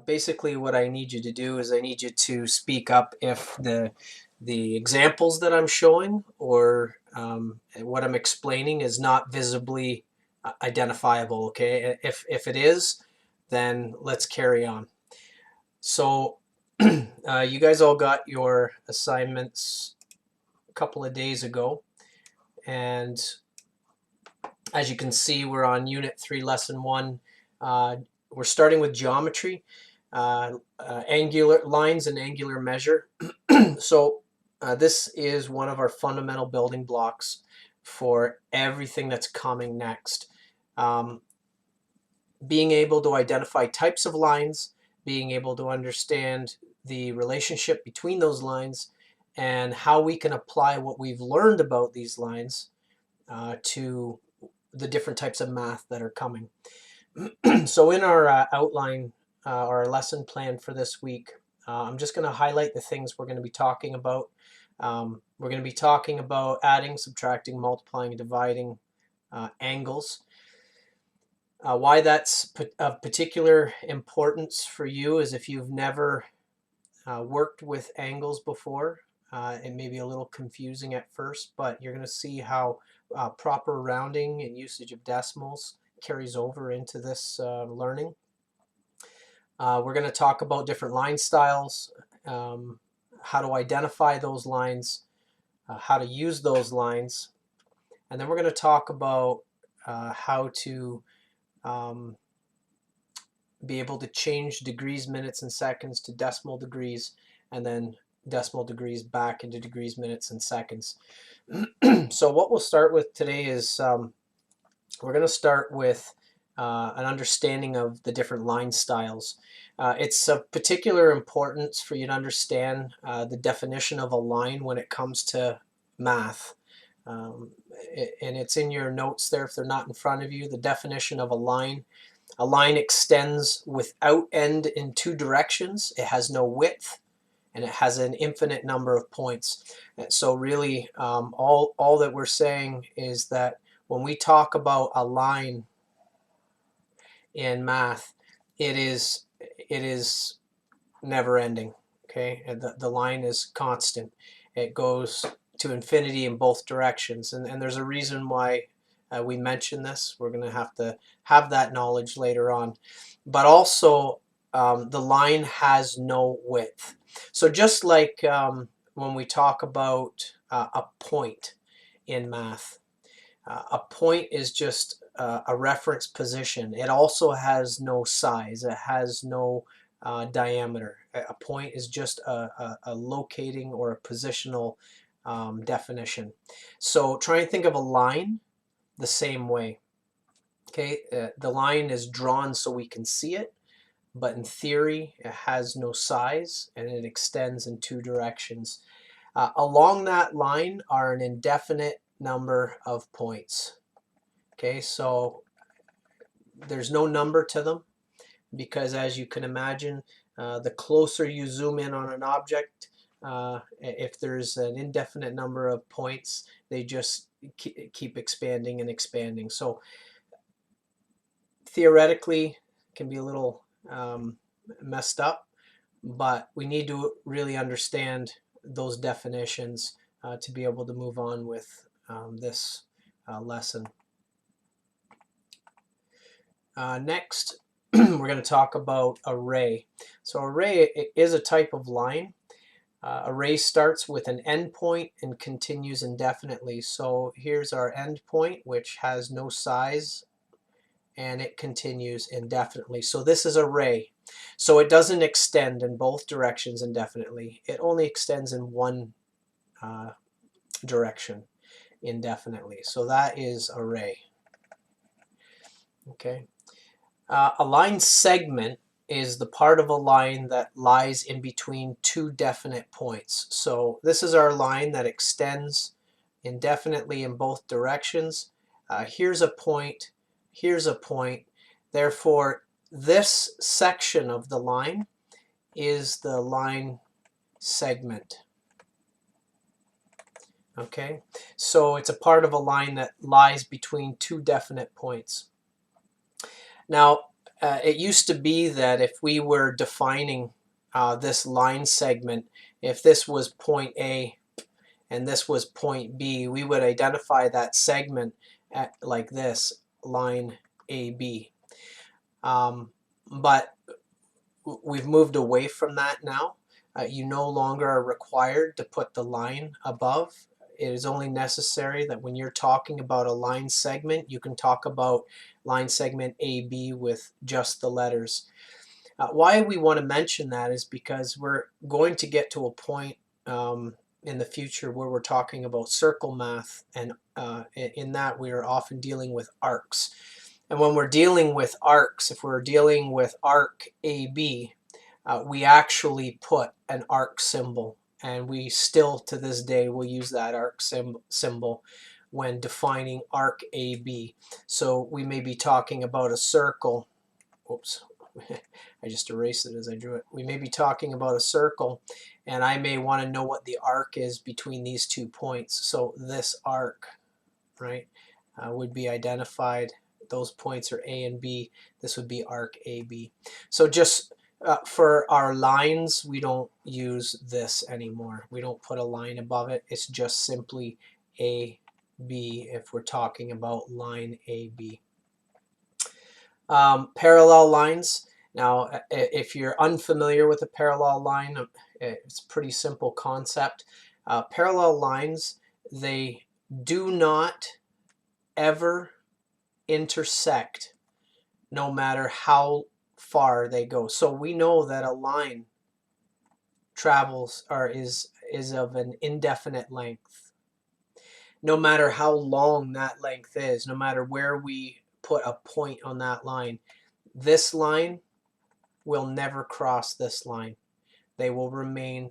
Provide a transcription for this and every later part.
Basically, what I need you to do is I need you to speak up if the examples that I'm showing or what I'm explaining is not visibly identifiable. Okay, if it is, then let's carry on. So you guys all got your assignments a couple of days ago, and as you can see, we're on Unit 3, Lesson 1. We're starting with geometry, angular lines and angular measure. So this is one of our fundamental building blocks for everything that's coming next. Being able to identify types of lines, being able to understand the relationship between those lines, and how we can apply what we've learned about these lines to the different types of math that are coming. So in our outline, our lesson plan for this week, I'm just going to highlight the things we're going to be talking about. We're going to be talking about adding, subtracting, multiplying, and dividing angles. Why that's of particular importance for you is if you've never worked with angles before, it may be a little confusing at first, but you're going to see how proper rounding and usage of decimals carries over into this learning. We're going to talk about different line styles, how to identify those lines, how to use those lines, and then we're going to talk about how to be able to change degrees, minutes, and seconds to decimal degrees, and then decimal degrees back into degrees, minutes, and seconds. So what we'll start with today is we're going to start with an understanding of the different line styles. It's of particular importance for you to understand the definition of a line when it comes to math. And it's in your notes there if they're not in front of you. The definition of a line. A line extends without end in two directions. It has no width, and it has an infinite number of points. And so really, all that we're saying is that when we talk about a line in math, it is never ending. Okay, and the line is constant. It goes to infinity in both directions, and there's a reason why we mention this. We're going to have that knowledge later on, but also the line has no width. So just like when we talk about a point in math, a point is just a reference position. It also has no size. It has no diameter. A point is just a locating or a positional definition. So try and think of a line the same way. Okay, the line is drawn so we can see it, but in theory it has no size and it extends in two directions. Along that line are an indefinite number of points. Okay, so there's no number to them because, as you can imagine, the closer you zoom in on an object, if there's an indefinite number of points, they just keep expanding and expanding. So theoretically, it can be a little messed up, but we need to really understand those definitions to be able to move on with this lesson. Next, we're going to talk about array. So array is a type of line. Array starts with an endpoint and continues indefinitely. So here's our endpoint, which has no size, and it continues indefinitely. So this is array. So it doesn't extend in both directions indefinitely. It only extends in one direction indefinitely. So that is array. Okay. A line segment is the part of a line that lies in between two definite points. So this is our line that extends indefinitely in both directions. Here's a point, here's a point. Therefore, this section of the line is the line segment. Okay, so it's a part of a line that lies between two definite points. Now, it used to be that if we were defining this line segment, if this was point A and this was point B, we would identify that segment at like this, line AB. But we've moved away from that now. You no longer are required to put the line above. It is only necessary that when you're talking about a line segment, you can talk about line segment AB with just the letters. Why we want to mention that is because we're going to get to a point in the future where we're talking about circle math, and in that we are often dealing with arcs. And when we're dealing with arcs, if we're dealing with arc AB, we actually put an arc symbol, and we still to this day will use that arc symbol when defining arc AB. So we may be talking about a circle. Oops, I just erased it as I drew it. We may be talking about a circle, and I may want to know what the arc is between these 2 points. So this arc, right, would be identified. Those points are A and B. This would be arc AB. So just for our lines, we don't use this anymore. We don't put a line above it. It's just simply AB if we're talking about line AB. Parallel lines. Now, if you're unfamiliar with a parallel line, it's a pretty simple concept. Parallel lines, they do not ever intersect no matter how far they go. So we know that a line travels or is of an indefinite length. No matter how long that length is, no matter where we put a point on that line, this line will never cross this line. They will remain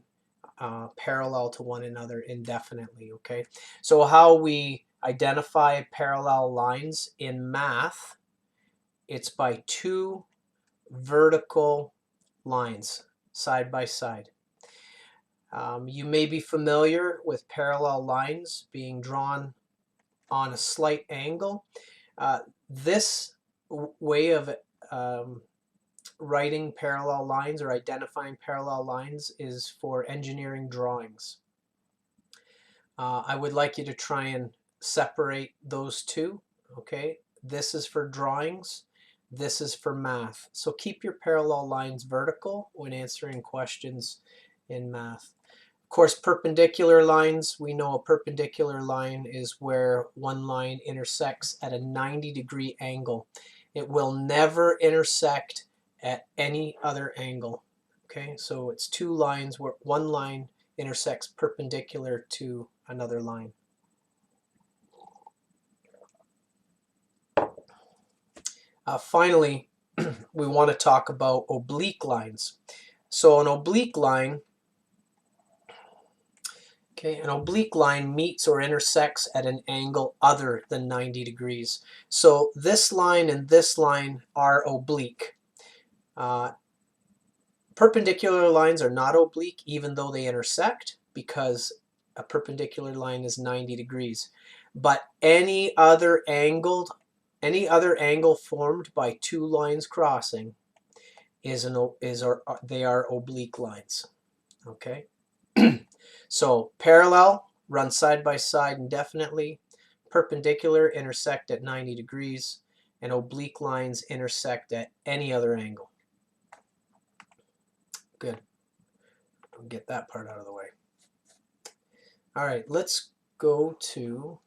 parallel to one another indefinitely, okay? So how we identify parallel lines in math, it's by 2 vertical lines side by side. You may be familiar with parallel lines being drawn on a slight angle. This way of writing parallel lines or identifying parallel lines is for engineering drawings. I would like you to try and separate those two, okay? This is for drawings, this is for math. So keep your parallel lines vertical when answering questions in math. Of course, perpendicular lines, we know a perpendicular line is where one line intersects at a 90-degree angle. It will never intersect at any other angle. Okay, so it's 2 lines where one line intersects perpendicular to another line. Finally, we want to talk about oblique lines. So an oblique line, okay, an oblique line meets or intersects at an angle other than 90 degrees. So this line and this line are oblique. Perpendicular lines are not oblique even though they intersect, because a perpendicular line is 90 degrees. But any other angle formed by 2 lines crossing they are oblique lines. Okay? So parallel run side by side indefinitely, perpendicular intersect at 90 degrees, and oblique lines intersect at any other angle. Good. I'll get that part out of the way. All right, let's go to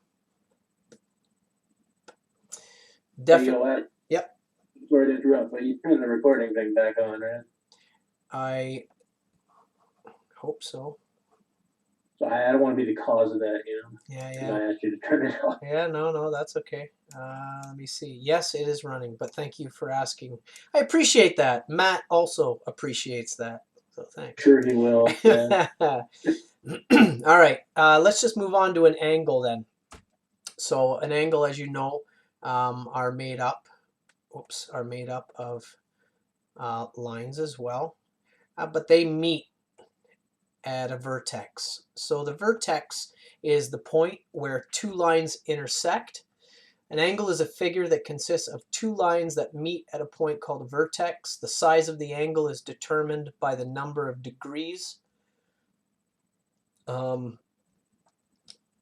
Yep. Sorry to interrupt, but you turned the recording thing back on, right? I hope so. So I don't want to be the cause of that, you know? Yeah. I asked you to turn it off. Yeah, no, that's okay. Let me see. Yes, it is running, but thank you for asking. I appreciate that. Matt also appreciates that, so thanks. Sure he will. Yeah. All right, let's just move on to an angle then. So an angle, as you know, are made up of lines as well, but they meet at a vertex. So the vertex is the point where 2 lines intersect. An angle is a figure that consists of two lines that meet at a point called a vertex. The size of the angle is determined by the number of degrees when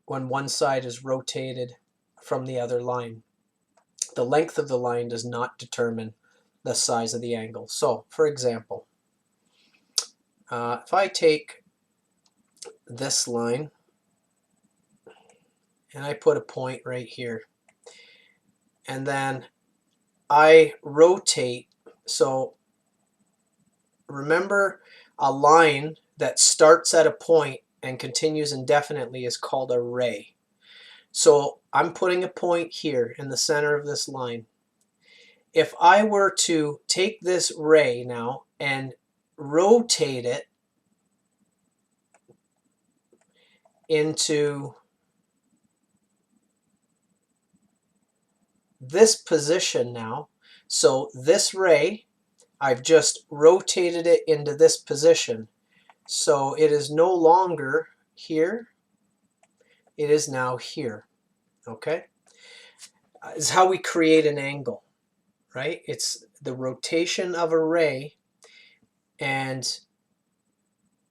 one side is rotated from the other line. The length of the line does not determine the size of the angle. So, for example, if I take this line and I put a point right here, and then I rotate, so remember, a line that starts at a point and continues indefinitely is called a ray. So I'm putting a point here in the center of this line. If I were to take this ray now and rotate it into this position now, so this ray, I've just rotated it into this position. So it is no longer here, it is now here. Okay? Is how we create an angle, right? It's the rotation of a ray, and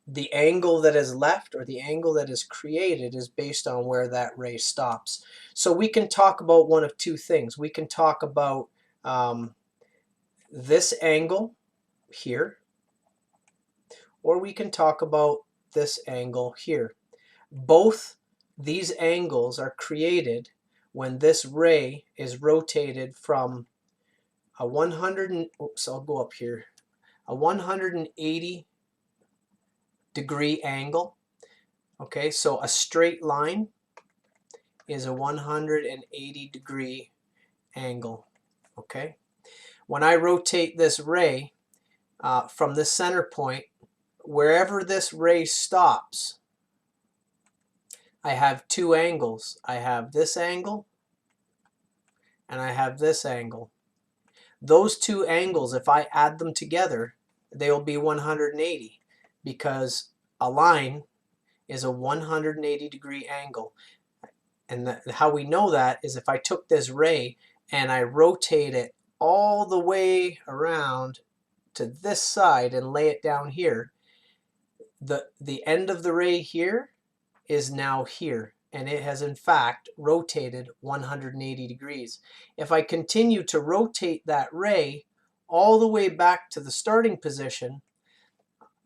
the angle that is left, or the angle that is created, is based on where that ray stops. So we can talk about one of two things. We can talk about this angle here, or we can talk about this angle here. Both these angles are created when this ray is rotated from a 180 degree angle. Okay, so a straight line is a 180 degree angle. Okay, when I rotate this ray from the center point, wherever this ray stops, I have two angles. I have this angle and I have this angle. Those two angles, if I add them together, they will be 180, because a line is a 180 degree angle. And how we know that is if I took this ray and I rotate it all the way around to this side and lay it down here, the end of the ray here is now here, and it has in fact rotated 180 degrees. If I continue to rotate that ray all the way back to the starting position,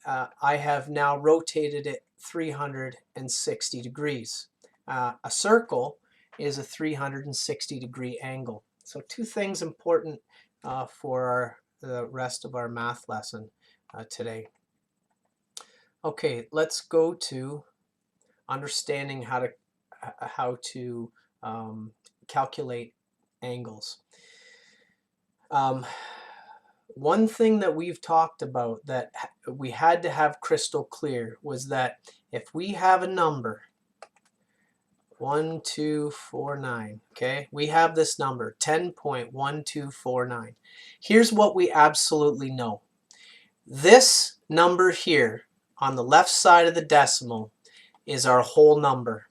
I have now rotated it 360 degrees. A circle is a 360 degree angle. So two things important for the rest of our math lesson today. Okay, let's go to understanding how to calculate angles. One thing that we've talked about that we had to have crystal clear was that if we have a number 1249, okay, we have this number 10.1249. Here's what we absolutely know. This number here on the left side of the decimal is our whole number.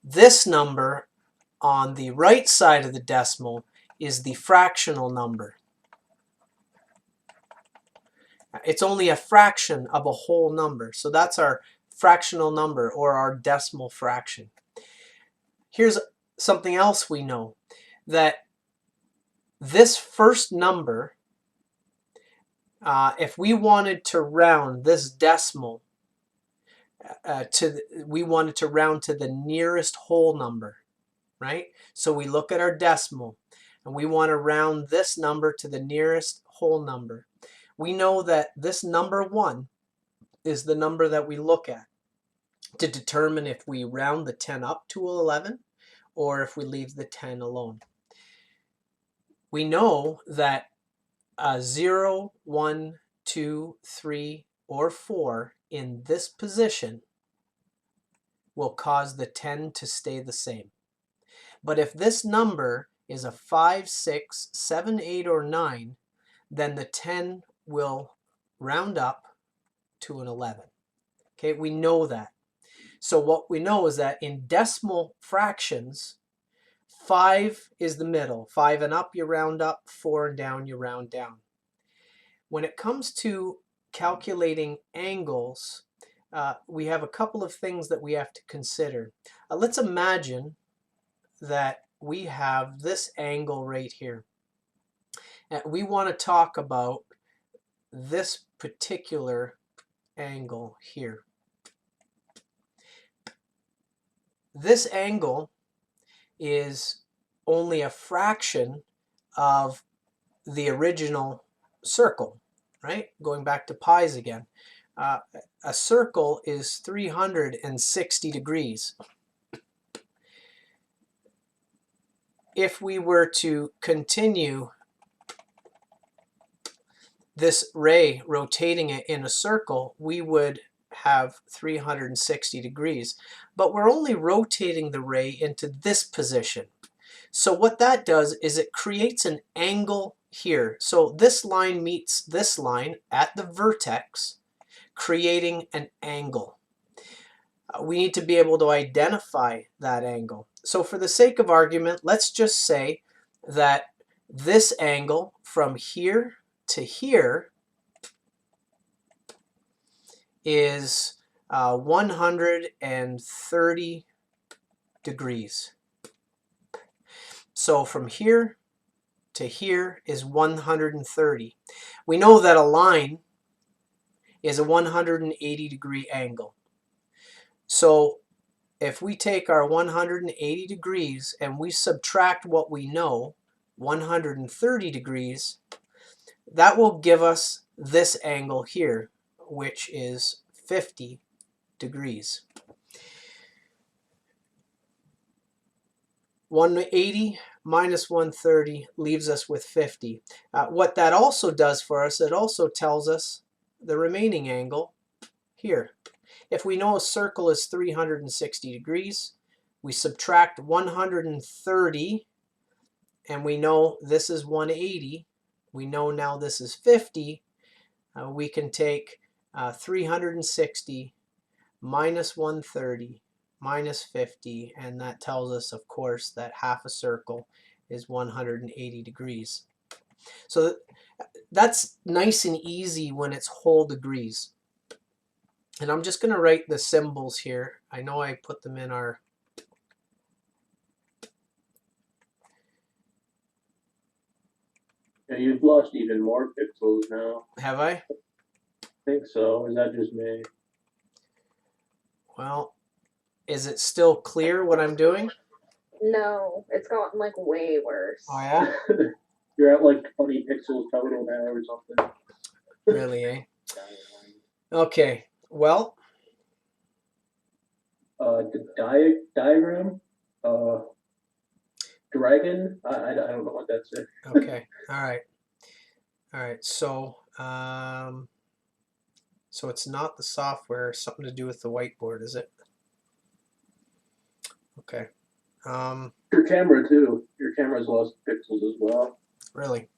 This number on the right side of the decimal is the fractional number. It's only a fraction of a whole number, so that's our fractional number, or our decimal fraction. Here's something else we know, that this first number, if we wanted to round this decimal we wanted to round to the nearest whole number, right? So we look at our decimal and we want to round this number to the nearest whole number. We know that this number 1 is the number that we look at to determine if we round the 10 up to 11 or if we leave the 10 alone. We know that 0, 1, 2, 3, or 4 in this position will cause the 10 to stay the same. But if this number is a 5, 6, 7, 8, or 9, then the 10 will round up to an 11. Okay, we know that. So what we know is that in decimal fractions, 5 is the middle. 5 and up, you round up. 4 and down, you round down. When it comes to calculating angles, we have a couple of things that we have to consider. Let's imagine that we have this angle right here. We want to talk about this particular angle here. This angle is only a fraction of the original circle, right? Going back to pies again. A circle is 360 degrees. If we were to continue this ray, rotating it in a circle, we would have 360 degrees. But we're only rotating the ray into this position. So what that does is it creates an angle here. So this line meets this line at the vertex, creating an angle. We need to be able to identify that angle. So for the sake of argument, let's just say that this angle from here to here is 130 degrees. So from here to here is 130. We know that a line is a 180 degree angle. So if we take our 180 degrees and we subtract what we know, 130 degrees, that will give us this angle here, which is 50 degrees. 180 minus 130 leaves us with 50. What that also does for us, it also tells us the remaining angle here. If we know a circle is 360 degrees, we subtract 130, and we know this is 180. We know now this is 50. We can take 360 minus 130 minus 50, and that tells us, of course, that half a circle is 180 degrees. So that's nice and easy when it's whole degrees. And I'm just going to write the symbols here. I know I put them in our... Yeah, you've lost even more pixels now. Have I? I think so. Is that just me? Well, is it still clear what I'm doing? No, it's gotten like way worse. Oh yeah? You're at like 20 pixels total now or something. Really, eh? Okay, well... The diagram, dragon, I don't know what that's. Okay, all right, so so it's not the software, something to do with the whiteboard, is it? Okay. Your camera too. Your camera's lost pixels as well. Really?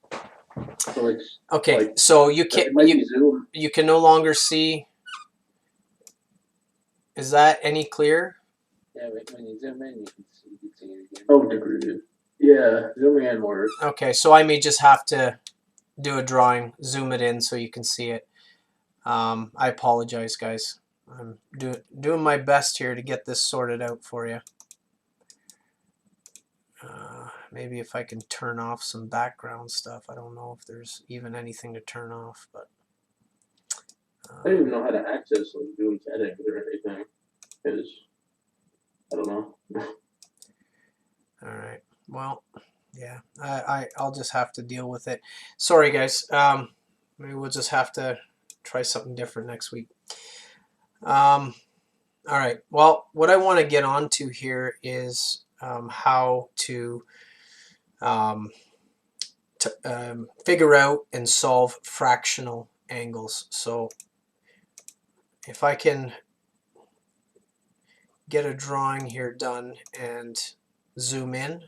So it's okay. Like, so you can zoom. You can no longer see. Is that any clearer? Yeah, when you zoom in, you can see it again. Oh, degree. Yeah, zooming in works. Okay, so I may just have to do a drawing, zoom it in so you can see it. I apologize, guys. I'm doing my best here to get this sorted out for you. Maybe if I can turn off some background stuff. I don't know if there's even anything to turn off, but I don't even know how to access like Zoom settings or anything, because I don't know. all right. Well, yeah, I'll just have to deal with it. Sorry, guys. Maybe we'll just have to try something different next week. All right. Well, what I want to get onto here is how to figure out and solve fractional angles. So if I can get a drawing here done and zoom in,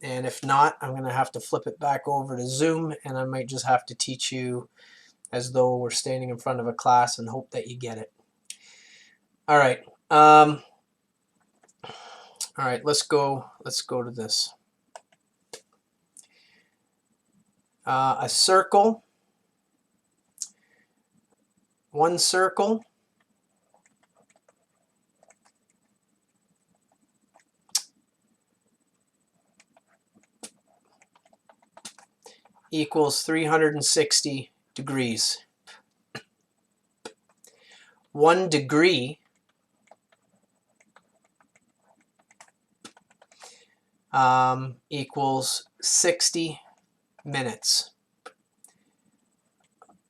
and if not, I'm going to have to flip it back over to Zoom, and I might just have to teach you as though we're standing in front of a class and hope that you get it. All right. All right, let's go to this. A circle, one circle equals 360 degrees. 1 degree equals 60 minutes.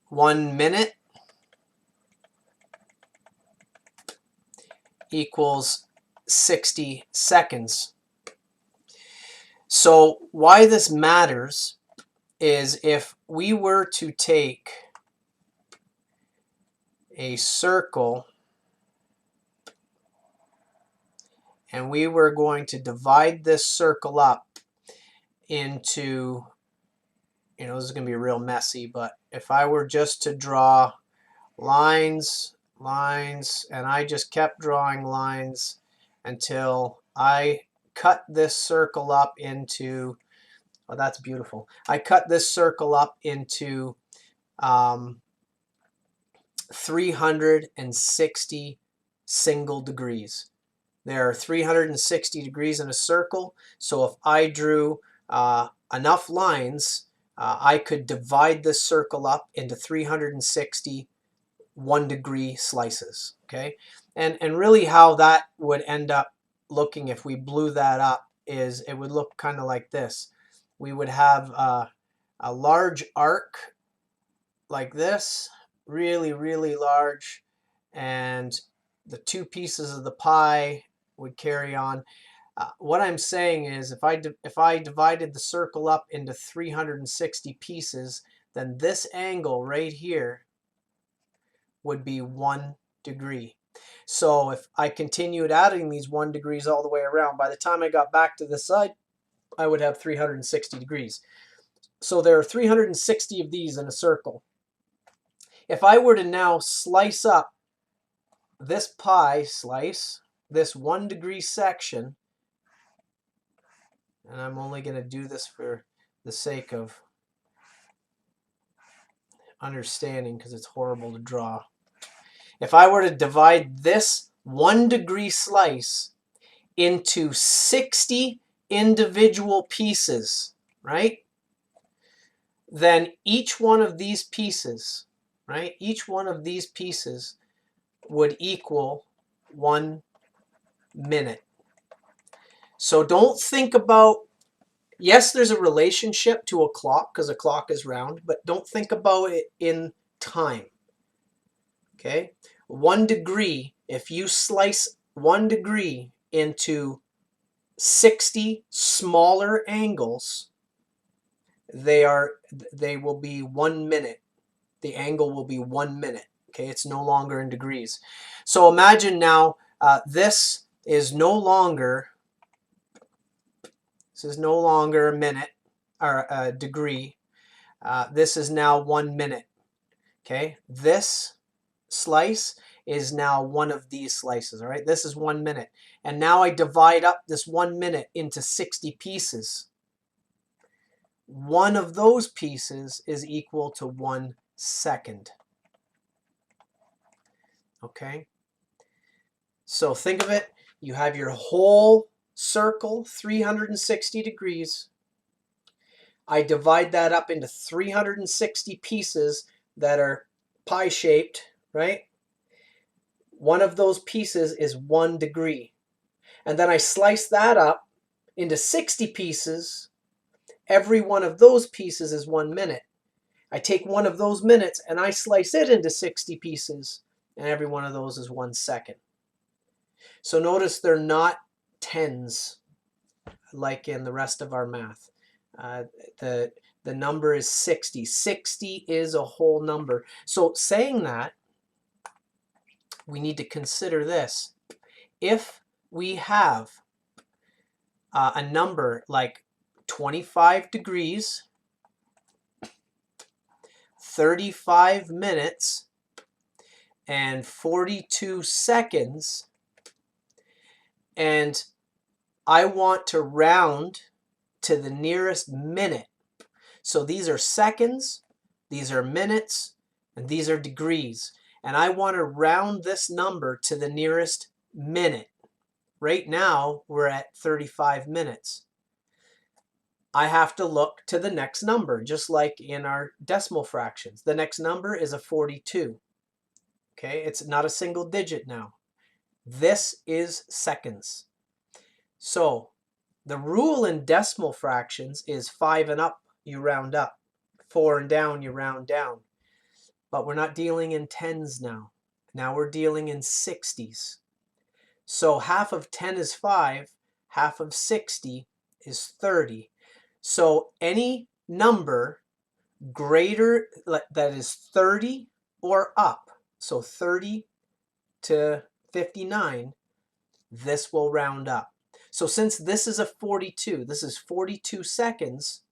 1 minute equals 60 seconds. So why this matters is if we were to take a circle and we were going to divide this circle up into, you know, this is going to be real messy, but if I were just to draw lines, and I just kept drawing lines until I cut this circle up into, oh, that's beautiful. I cut this circle up into 360 single degrees. There are 360 degrees in a circle, so if I drew enough lines, I could divide this circle up into 360 1-degree slices. Okay, and really how that would end up looking if we blew that up is it would look kind of like this. We would have a large arc like this, really, really large, and the two pieces of the pie would carry on. What I'm saying is if I divided the circle up into 360 pieces, then this angle right here would be 1 degree. So if I continued adding these 1 degrees all the way around, by the time I got back to this side, I would have 360 degrees. So there are 360 of these in a circle. If I were to now slice up this pie slice, this 1 degree section, and I'm only going to do this for the sake of understanding because it's horrible to draw. If I were to divide this 1 degree slice into 60 individual pieces, right? Then each one of these pieces, right? Each one of these pieces would equal 1 minute. So don't think about, yes, there's a relationship to a clock because a clock is round, but don't think about it in time. Okay? 1 degree, if you slice 1 degree into 60 smaller angles, they will be 1 minute. The angle will be 1 minute. Okay, it's no longer in degrees. So imagine now this is no longer a minute or a degree. This is now 1 minute. Okay, this slice is now one of these slices. All right, this is 1 minute, and now I divide up this 1 minute into 60 pieces. One of those pieces is equal to 1 second. Okay, so think of it, you have your whole circle, 360 degrees. I divide that up into 360 pieces that are pie shaped, right? One of those pieces is 1 degree. And then I slice that up into 60 pieces. Every one of those pieces is 1 minute. I take one of those minutes and I slice it into 60 pieces, and every one of those is 1 second. So notice they're not tens like in the rest of our math. The number is 60. 60 is a whole number. So saying that, we need to consider this. If we have a number like 25 degrees, 35 minutes, and 42 seconds, and I want to round to the nearest minute. So these are seconds, these are minutes, and these are degrees. And I want to round this number to the nearest minute. Right now, we're at 35 minutes. I have to look to the next number, just like in our decimal fractions. The next number is a 42. Okay, it's not a single digit now. This is seconds. So the rule in decimal fractions is 5 and up, you round up. 4 and down, you round down. But we're not dealing in tens now. Now we're dealing in 60s. So half of 10 is 5, half of 60 is 30. So any number greater that is 30 or up, so 30 to 59, this will round up. So since this is a 42, this is 42 seconds,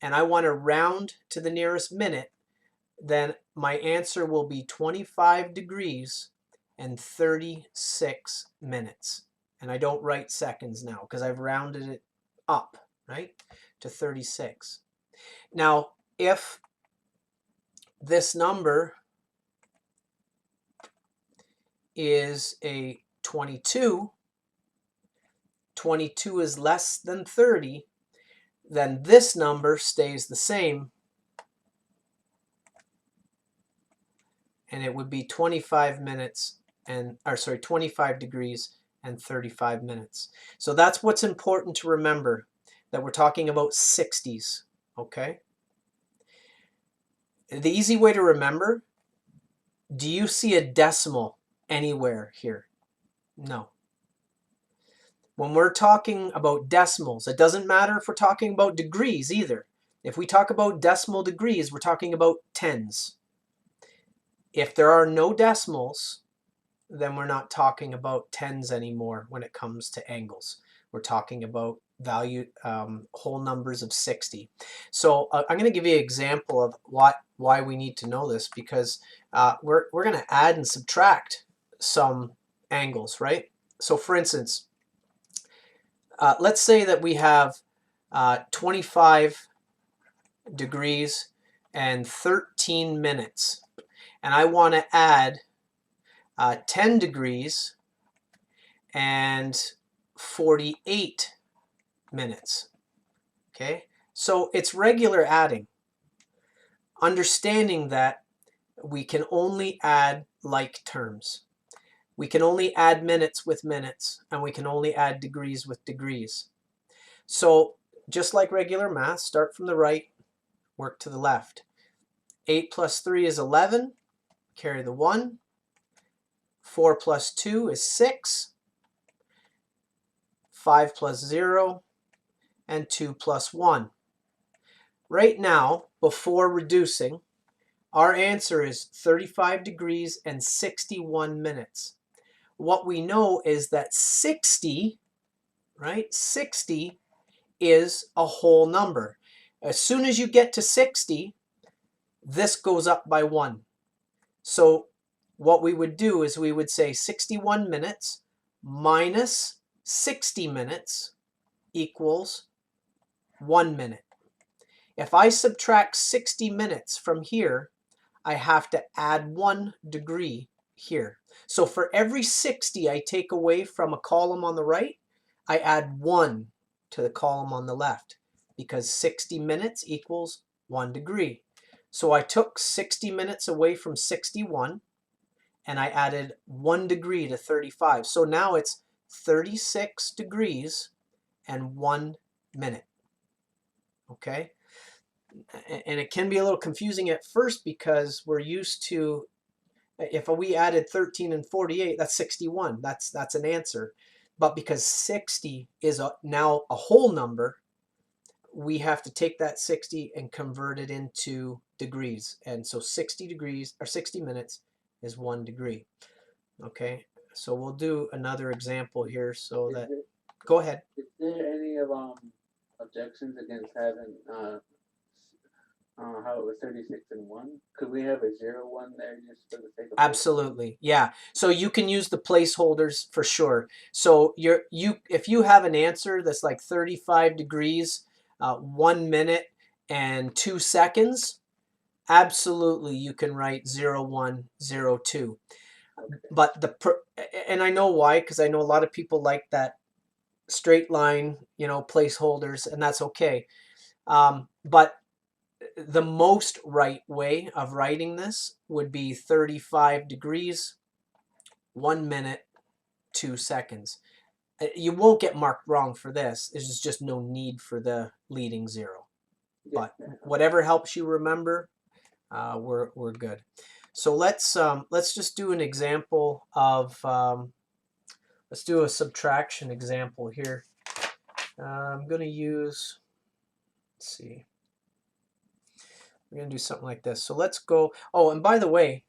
and I want to round to the nearest minute, then my answer will be 25 degrees and 36 minutes. And I don't write seconds now because I've rounded it up, right, to 36. Now, if this number is a 22, 22 is less than 30, then this number stays the same, and it would be 25 minutes and, or sorry, 25 degrees and 35 minutes. So that's what's important to remember, that we're talking about 60s, okay? The easy way to remember, do you see a decimal anywhere here? No. When we're talking about decimals, it doesn't matter if we're talking about degrees either. If we talk about decimal degrees, we're talking about tens. If there are no decimals, then we're not talking about tens anymore when it comes to angles. We're talking about value, whole numbers of 60. So I'm going to give you an example of why we need to know this, because we're going to add and subtract some angles, right? So for instance, let's say that we have 25 degrees and 13 minutes, and I want to add 10 degrees and 48 minutes. Okay, so it's regular adding, understanding that we can only add like terms. We can only add minutes with minutes, and we can only add degrees with degrees. So just like regular math, start from the right, work to the left. 8 plus 3 is 11, carry the 1. 4 plus 2 is 6. 5 plus 0, and 2 plus 1. Right now, before reducing, our answer is 35 degrees and 61 minutes. What we know is that 60, right, 60 is a whole number. As soon as you get to 60, this goes up by 1. So what we would do is we would say 61 minutes minus 60 minutes equals 1 minute. If I subtract 60 minutes from here, I have to add 1 degree here. So for every 60 I take away from a column on the right, I add 1 to the column on the left, because 60 minutes equals 1 degree. So I took 60 minutes away from 61, and I added 1 degree to 35. So now it's 36 degrees and 1 minute. Okay? And it can be a little confusing at first, because we're used to, if we added 13 and 48, that's 61. That's an answer. But because 60 is now a whole number, we have to take that 60 and convert it into degrees. And so 60 degrees, or 60 minutes, is 1 degree. Okay, so we'll do another example here so that, go ahead. Is there any of objections against having How it was 36 and 1. Could we have a 0, 1 there just for the sake of Absolutely, yeah. So you can use the placeholders for sure. So if you have an answer that's like 35 degrees, 1 minute and 2 seconds, absolutely you can write 0, 1, 0, 2. But and I know why, because I know a lot of people like that straight line, placeholders, and that's okay. But the most right way of writing this would be 35 degrees, 1 minute, 2 seconds. You won't get marked wrong for this. There's just no need for the leading 0. But whatever helps you remember, we're good. So let's just do an example of let's do a subtraction example here. I'm going to use, let's see, we're going to do something like this. So let's go. Oh, and by the way,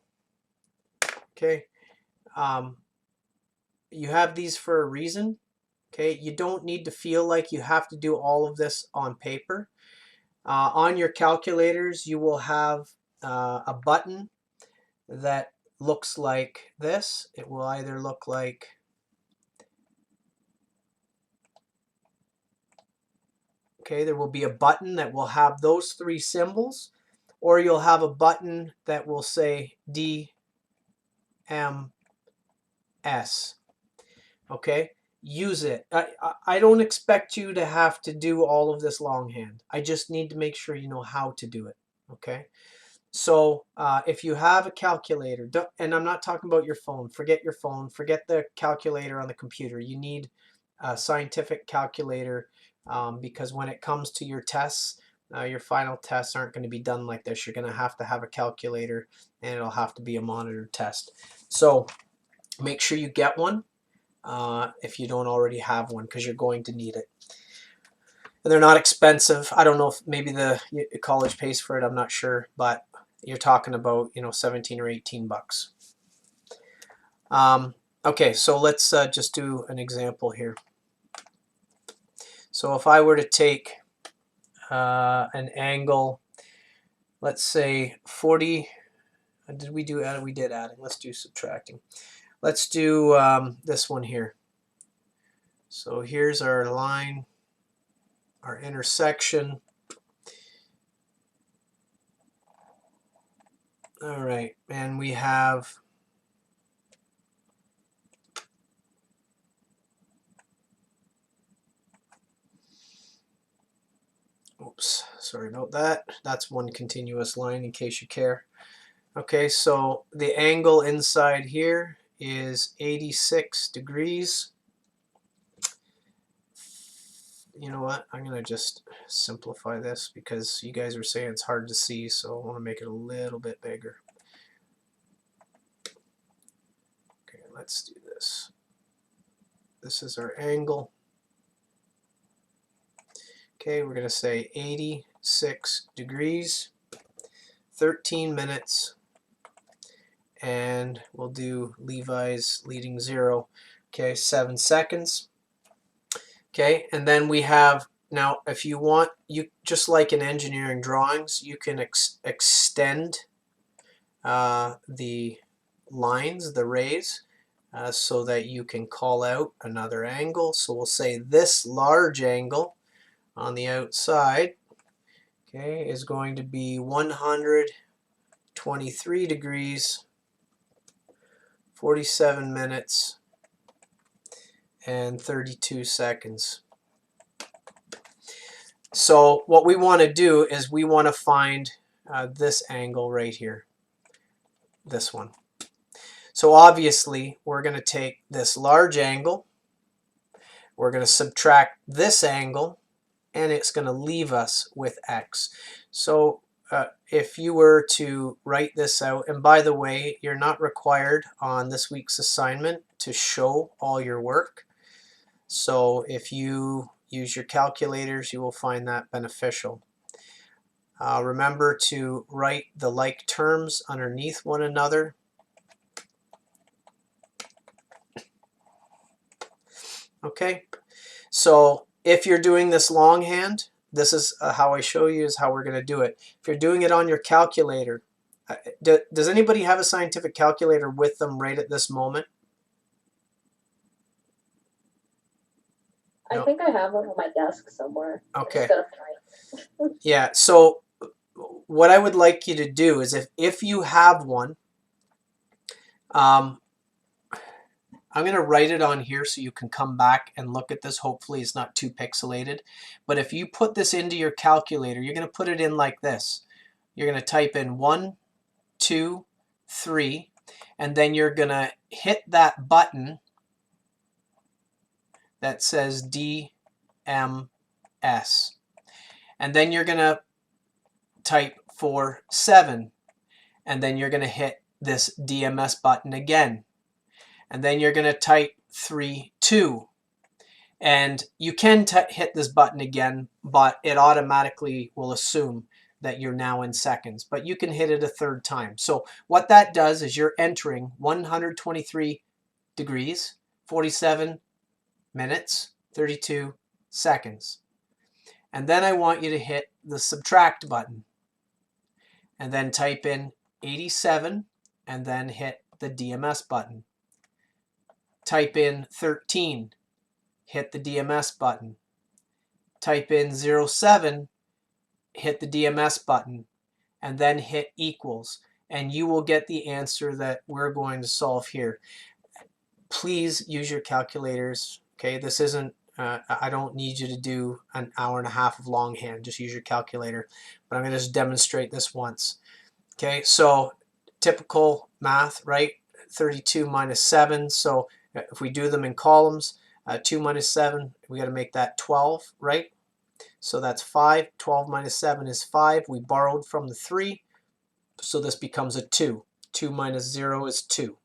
okay, you have these for a reason. Okay, you don't need to feel like you have to do all of this on paper. On your calculators, you will have a button that looks like this. It will either look like there will be a button that will have those 3 symbols, or you'll have a button that will say DMS. Okay, use it. I don't expect you to have to do all of this longhand. I just need to make sure you know how to do it. Okay, so if you have a calculator, and I'm not talking about your phone, forget your phone, forget the calculator on the computer. You need a scientific calculator, because when it comes to your tests, your final tests aren't going to be done like this. You're going to have a calculator, and it'll have to be a monitored test. So make sure you get one if you don't already have one, because you're going to need it. And they're not expensive. I don't know if maybe the college pays for it. I'm not sure, but you're talking about 17 or 18 bucks. Okay, so let's just do an example here. So if I were to take an angle, let's say 40. Did we do adding? We did adding. Let's do subtracting. Let's do this one here. So here's our line, our intersection. All right, and we have oops, sorry about that. That's one continuous line in case you care. Okay, so the angle inside here is 86 degrees. You know what? I'm going to just simplify this because you guys are saying it's hard to see, so I want to make it a little bit bigger. Okay, let's do this. This is our angle. Okay, we're going to say 86 degrees, 13 minutes, and we'll do Levi's leading 0. Okay, 7 seconds. Okay, and then we have, now if you want, you just like in engineering drawings, you can extend the lines, the rays, so that you can call out another angle. So we'll say this large angle on the outside, okay, is going to be 123 degrees, 47 minutes, and 32 seconds. So what we want to do is we want to find this angle right here, this one. So obviously we're going to take this large angle, we're going to subtract this angle, and it's going to leave us with X. So if you were to write this out, and by the way, you're not required on this week's assignment to show all your work. So if you use your calculators, you will find that beneficial. Remember to write the like terms underneath one another. Okay, so if you're doing this longhand, this is how I show you is how we're going to do it. If you're doing it on your calculator, does anybody have a scientific calculator with them right at this moment? I No. think I have one on my desk somewhere. Okay. I just gotta find it. Yeah, so what I would like you to do is if you have one, I'm going to write it on here so you can come back and look at this. Hopefully it's not too pixelated. But if you put this into your calculator, you're going to put it in like this. You're going to type in 1, 2, 3, and then you're going to hit that button that says DMS. And then you're going to type 4, 7, and then you're going to hit this DMS button again. And then you're going to type 3, 2. And you can hit this button again, but it automatically will assume that you're now in seconds. But you can hit it a third time. So what that does is you're entering 123 degrees, 47 minutes, 32 seconds. And then I want you to hit the subtract button. And then type in 87 and then hit the DMS button. Type in 13, hit the DMS button. Type in 07, hit the DMS button, and then hit equals. And you will get the answer that we're going to solve here. Please use your calculators. Okay, this isn't, I don't need you to do an hour and a half of longhand. Just use your calculator. But I'm going to just demonstrate this once. Okay, so typical math, right? 32 minus 7. So if we do them in columns, 2 minus 7, we got to make that 12, right? So that's 5. 12 minus 7 is 5. We borrowed from the 3, so this becomes a 2. 2 minus 0 is 2.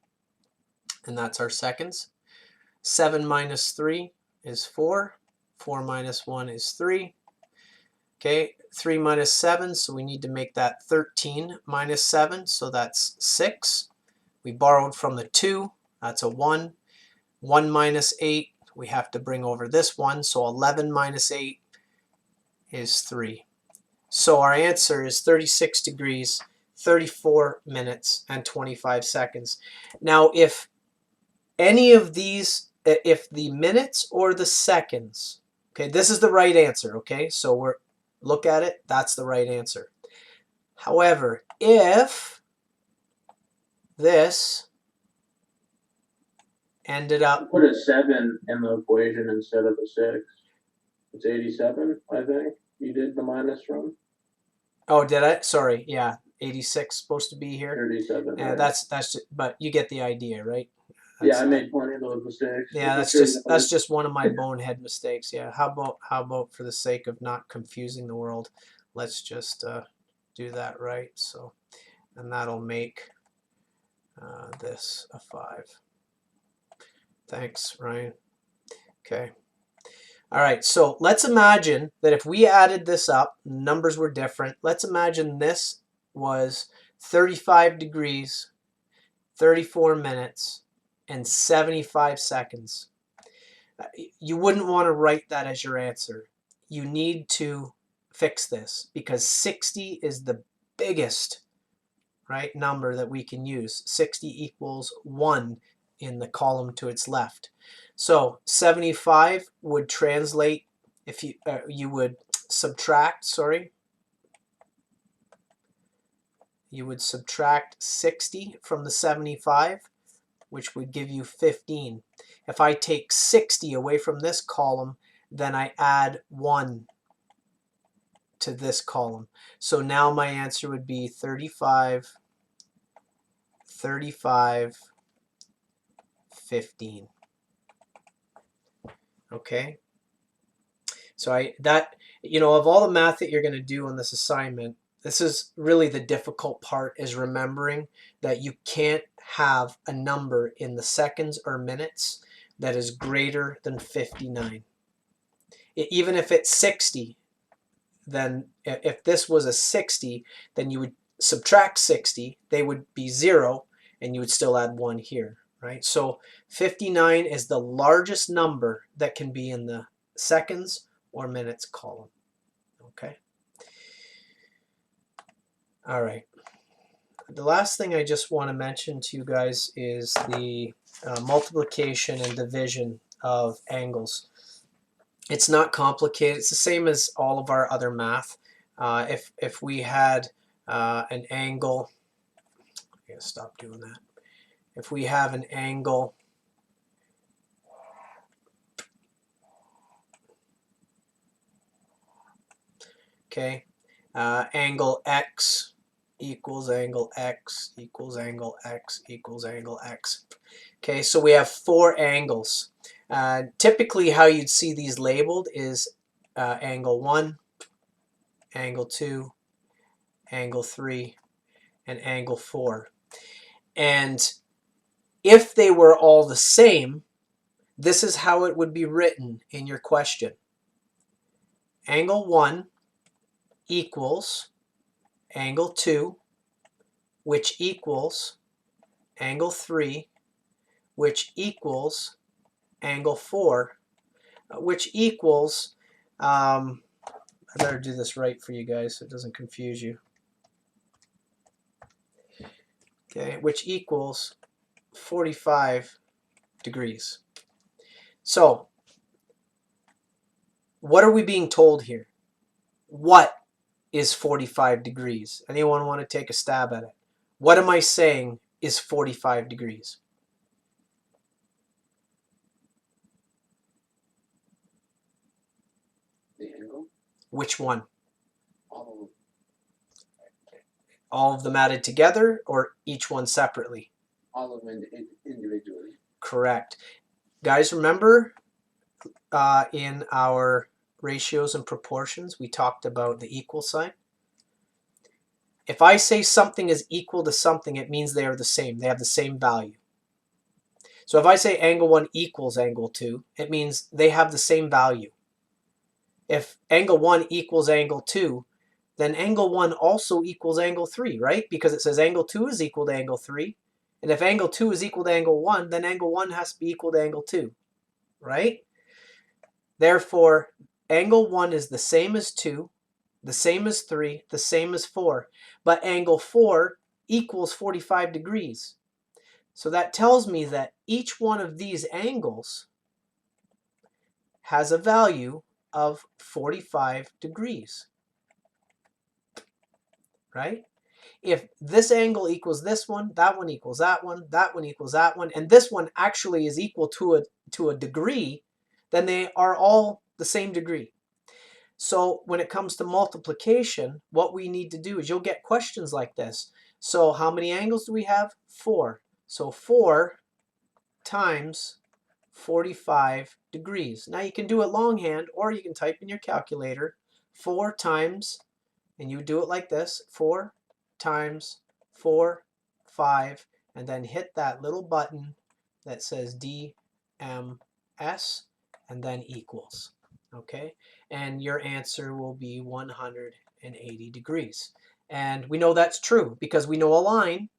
And that's our seconds. 7 minus 3 is 4. 4 minus 1 is 3. Okay, 3 minus 7, so we need to make that 13 minus 7, so that's 6. We borrowed from the 2, that's a 1. 1 minus 8, we have to bring over this 1, so 11 minus 8 is 3. So our answer is 36 degrees, 34 minutes, and 25 seconds. Now, if any of these, if the minutes or the seconds, okay, this is the right answer, okay? So look at it, that's the right answer. However, if this ended up, Put a 7 in the equation instead of a 6. It's 87, I think. You did the minus from oh, did I? Sorry, yeah, 86 supposed to be here. 37. Yeah, right? that's but you get the idea, right? Yeah, I made plenty of those mistakes. Yeah, that's just one of my bonehead mistakes. Yeah, how about for the sake of not confusing the world, let's just do that right. So, and that'll make this a 5. Thanks, Ryan. Okay. All right, so let's imagine that if we added this up, numbers were different. Let's imagine this was 35 degrees, 34 minutes, and 75 seconds. You wouldn't want to write that as your answer. You need to fix this because 60 is the biggest, right, number that we can use. 60 equals 1 in the column to its left. So 75 would translate, if you would subtract, you would subtract 60 from the 75, which would give you 15. If I take 60 away from this column, then I add 1 to this column. So now my answer would be 35, 35, 15. Okay. So of all the math that you're going to do on this assignment, this is really the difficult part, is remembering that you can't have a number in the seconds or minutes that is greater than 59. Even if it's 60, then if this was a 60, then you would subtract 60, they would be 0, and you would still add 1 here, right? So 59 is the largest number that can be in the seconds or minutes column. Okay. All right. The last thing I just want to mention to you guys is the multiplication and division of angles. It's not complicated. It's the same as all of our other math. If we had an angle, I'm going to stop doing that. If we have an angle okay, angle x equals angle x equals angle x equals angle x. Okay, so we have 4 angles. Typically how you'd see these labeled is angle 1, angle 2, angle 3, and angle 4. And if they were all the same, this is how it would be written in your question. Angle 1 equals angle 2, which equals angle 3, which equals angle 4, which equals, I better do this right for you guys so it doesn't confuse you. Okay, which equals 45 degrees. So, what are we being told here? What is 45 degrees? Anyone want to take a stab at it? What am I saying is 45 degrees? The angle? Which one? All All of them added together or each one separately? all of them individually. Correct. Guys, remember in our ratios and proportions, we talked about the equal sign. If I say something is equal to something, it means they are the same. They have the same value. So if I say angle 1 equals angle 2, it means they have the same value. If angle 1 equals angle 2, then angle 1 also equals angle 3, right? Because it says angle 2 is equal to angle 3. And if angle 2 is equal to angle 1, then angle 1 has to be equal to angle 2, right? Therefore, angle 1 is the same as 2, the same as 3, the same as 4. But angle 4 equals 45 degrees. So that tells me that each one of these angles has a value of 45 degrees, right? If this angle equals this one equals that one equals that one, and this one actually is equal to a degree, then they are all the same degree. So when it comes to multiplication, what we need to do is you'll get questions like this. So how many angles do we have? 4. So 4 times 45 degrees. Now you can do it longhand or you can type in your calculator. 4 times, and you do it like this, 4 times 4, 5, and then hit that little button that says DMS and then equals. Okay, and your answer will be 180 degrees. And we know that's true because we know a line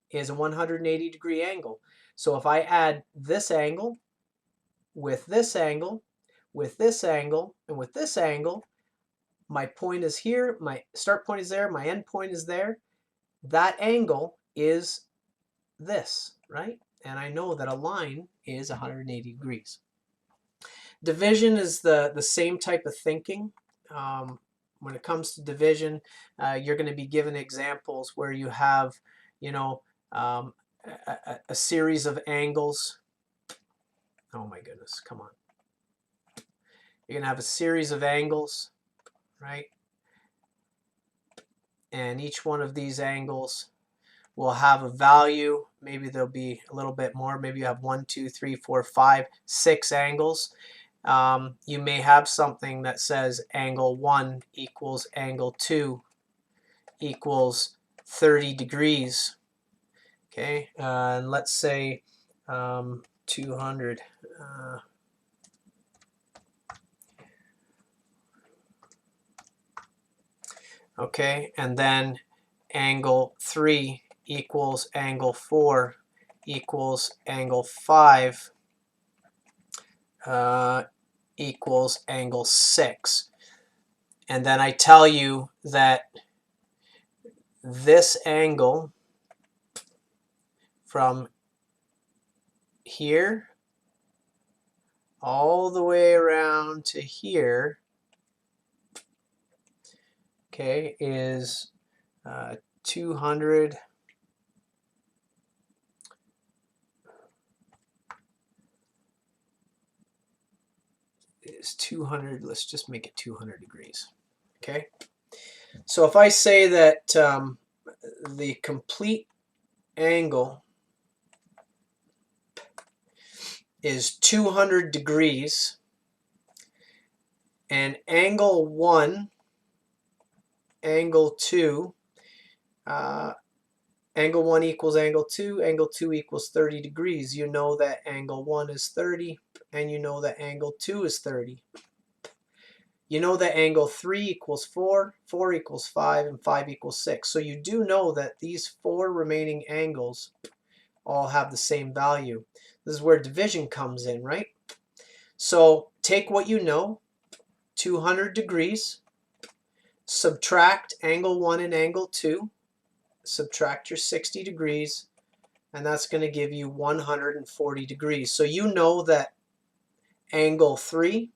is a 180 degree angle. So if I add this angle with this angle, with this angle, and with this angle, my point is here, my start point is there, my end point is there. That angle is this, right? And I know that a line is 180 degrees. Division is the same type of thinking. When it comes to division, you're going to be given examples where you have, you know, a series of angles. Oh my goodness, come on. You're going to have a series of angles, right? And each one of these angles will have a value. Maybe there'll be a little bit more. Maybe you have 1, 2, 3, 4, 5, 6 angles. You may have something that says angle 1 equals angle 2 equals 30 degrees. Okay, and let's say 200. Okay, and then angle 3 equals angle 4 equals angle 5 equals angle 6. and then I tell you that this angle from here all the way around to here, okay, is 200 is 200. Let's just make it 200 degrees. Okay, so if I say that the complete angle is 200 degrees and angle 1, angle 2, angle 1 equals angle 2 equals 30 degrees. You know that angle 1 is 30 and you know that angle 2 is 30. You know that angle 3 equals 4, 4 equals 5, and 5 equals 6. So you do know that these 4 remaining angles all have the same value. This is where division comes in, right? So take what you know, 200 degrees, subtract angle 1 and angle 2, subtract your 60 degrees, and that's going to give you 140 degrees. So you know that angle 3,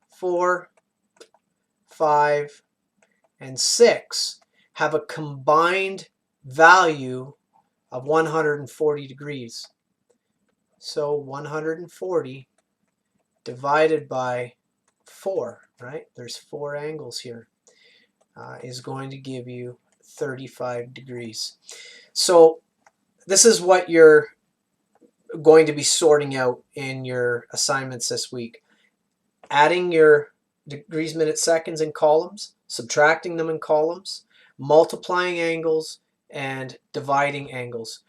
4, 5, and 6 have a combined value of 140 degrees. So 140 divided by 4, right? There's 4 angles here, is going to give you 35 degrees. So this is what you're going to be sorting out in your assignments this week. Adding your degrees, minutes, seconds in columns, subtracting them in columns, multiplying angles, and dividing angles.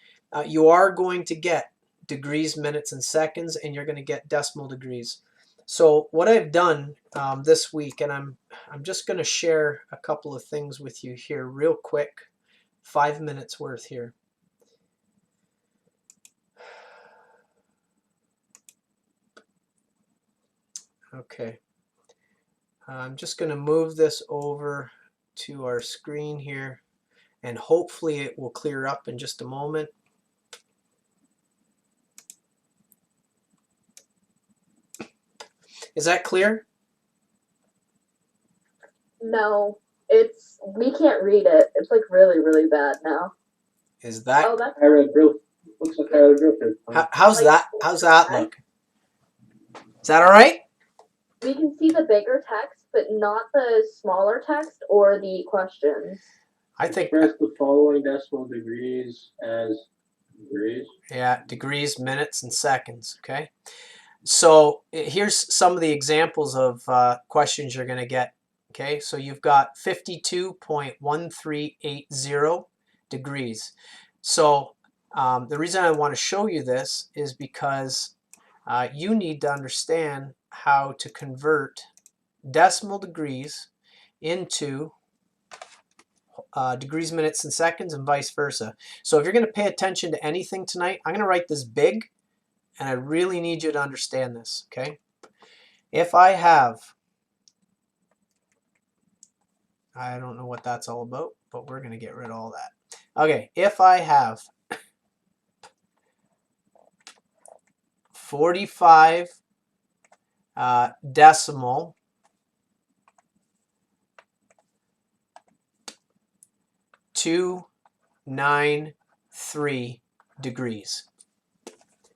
You are going to get degrees, minutes, and seconds, and you're going to get decimal degrees. So what I've done this week, and I'm just going to share a couple of things with you here real quick, 5 minutes worth here. Okay, I'm just going to move this over to our screen here, and hopefully it will clear up in just a moment. Is that clear? No, we can't read it. It's like really, really bad now. Is that? Oh, that's Looks like I read it. How's like, that? How's that okay. look? Is that all right? We can see the bigger text, but not the smaller text or the questions. I think. Express the following decimal degrees as degrees. Yeah, degrees, minutes, and seconds. Okay. So here's some of the examples of questions you're going to get. Okay, so you've got 52.1380 degrees. So the reason I want to show you this is because you need to understand how to convert decimal degrees into degrees, minutes, and seconds, and vice versa. So if you're going to pay attention to anything tonight, I'm going to write this big, and I really need you to understand this, okay? If I have, I don't know what that's all about, but we're going to get rid of all that. Okay, if I have 45 decimal 293 degrees,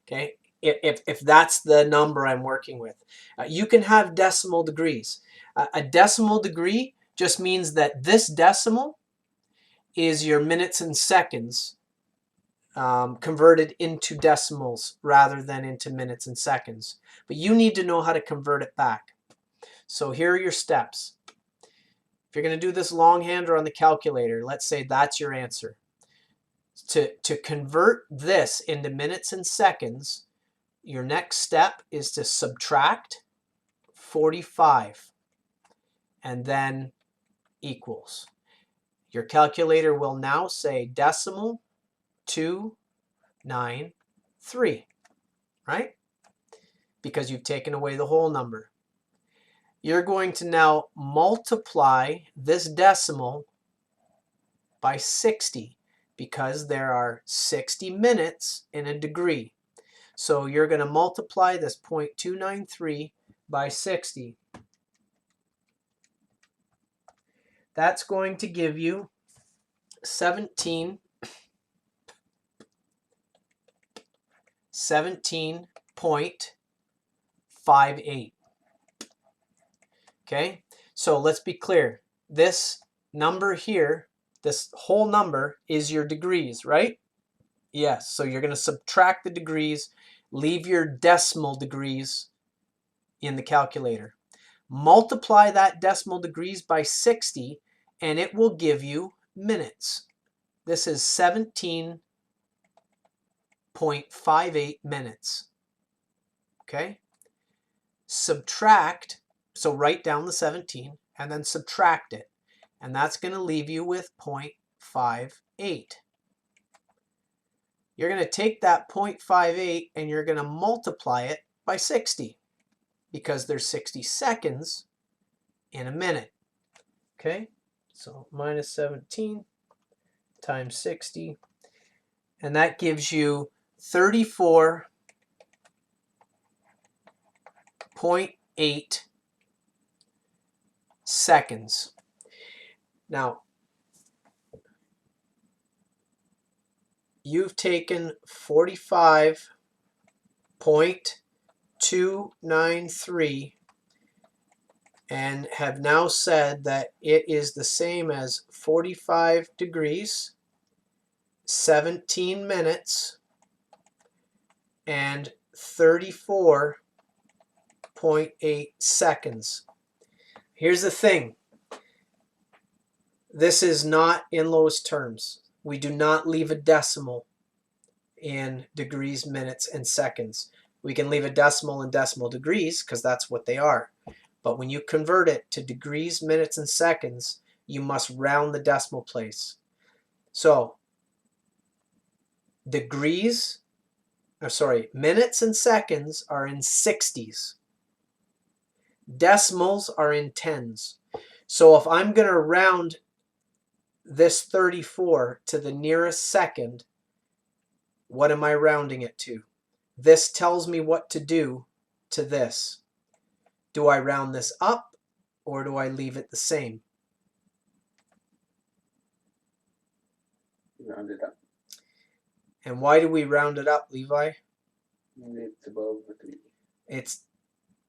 okay? If that's the number I'm working with. You can have decimal degrees. A decimal degree just means that this decimal is your minutes and seconds converted into decimals rather than into minutes and seconds. But you need to know how to convert it back. So here are your steps. If you're going to do this longhand or on the calculator, let's say that's your answer. To convert this into minutes and seconds, your next step is to subtract 45 and then equals. Your calculator will now say decimal 293, right? Because you've taken away the whole number. you're going to now multiply this decimal by 60 because there are 60 minutes in a degree. So you're going to multiply this 0.293 by 60. That's going to give you 17.58. Okay, so let's be clear. This number here, this whole number is your degrees, right? Yes, so you're going to subtract the degrees, leave your decimal degrees in the calculator. Multiply that decimal degrees by 60 and it will give you minutes. This is 17.58 minutes. Okay? Subtract, so write down the 17 and then subtract it. And that's going to leave you with 0.58. You're going to take that 0.58 and you're going to multiply it by 60 because there's 60 seconds in a minute. Okay, so minus 17 times 60, and that gives you 34.8 seconds. Now, you've taken 45.293 and have now said that it is the same as 45 degrees, 17 minutes, and 34.8 seconds. Here's the thing. This is not in lowest terms. We do not leave a decimal in degrees, minutes, and seconds. We can leave a decimal in decimal degrees because that's what they are. But when you convert it to degrees, minutes, and seconds, you must round the decimal place. So minutes and seconds are in 60s. Decimals are in 10s. So if I'm going to round this 34 to the nearest second, what am I rounding it to? This tells me what to do to this. Do I round this up or do I leave it the same? Round it up. And why do we round it up, Levi? It's above the 3.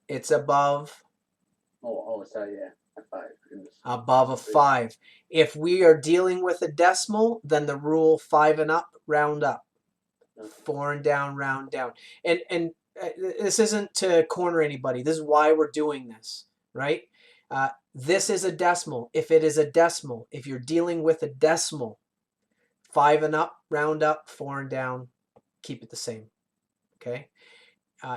It's above Sorry, yeah, a 5. above a 5. If we are dealing with a decimal, then the rule 5 and up, round up. 4 and down, round down. And this isn't to corner anybody. This is why we're doing this, right? This is a decimal. If it is a decimal, if you're dealing with a decimal, 5 and up, round up, 4 and down, keep it the same, okay?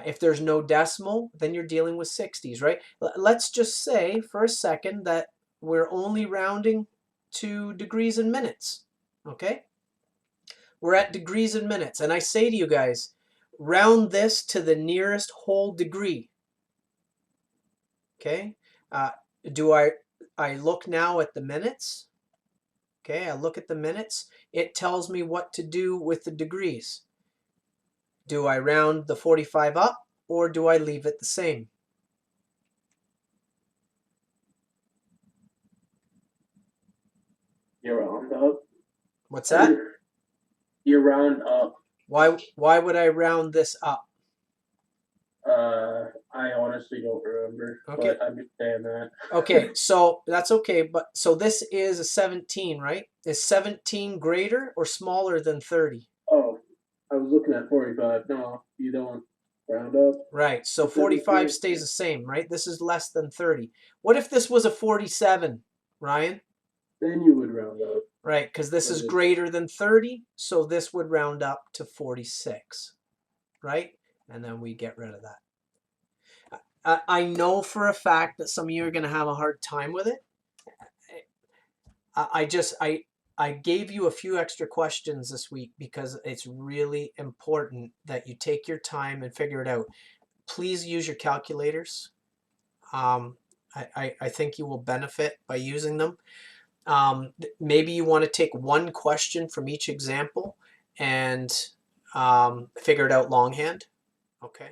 If there's no decimal, then you're dealing with 60s, right? Let's just say for a second that we're only rounding to degrees and minutes, okay? We're at degrees and minutes, and I say to you guys, round this to the nearest whole degree, okay? Do I look now at the minutes? Okay, I look at the minutes. It tells me what to do with the degrees. Do I round the 45 up or do I leave it the same? You round up. What's that? You round up. Why would I round this up? I honestly don't remember. Okay. But I understand that. Okay, so that's okay, but so this is a 17, right? Is 17 greater or smaller than 30? Oh, I was looking at 45. No, you don't round up. Right, so 45 stays the same, right? This is less than 30. What if this was a 47, Ryan? Then you would round up. Right, because this is greater than 30, so this would round up to 46, right? And then we get rid of that. I know for a fact that some of you are going to have a hard time with it. I gave you a few extra questions this week because it's really important that you take your time and figure it out. Please use your calculators. I think you will benefit by using them. Maybe you want to take one question from each example and figure it out longhand. Okay.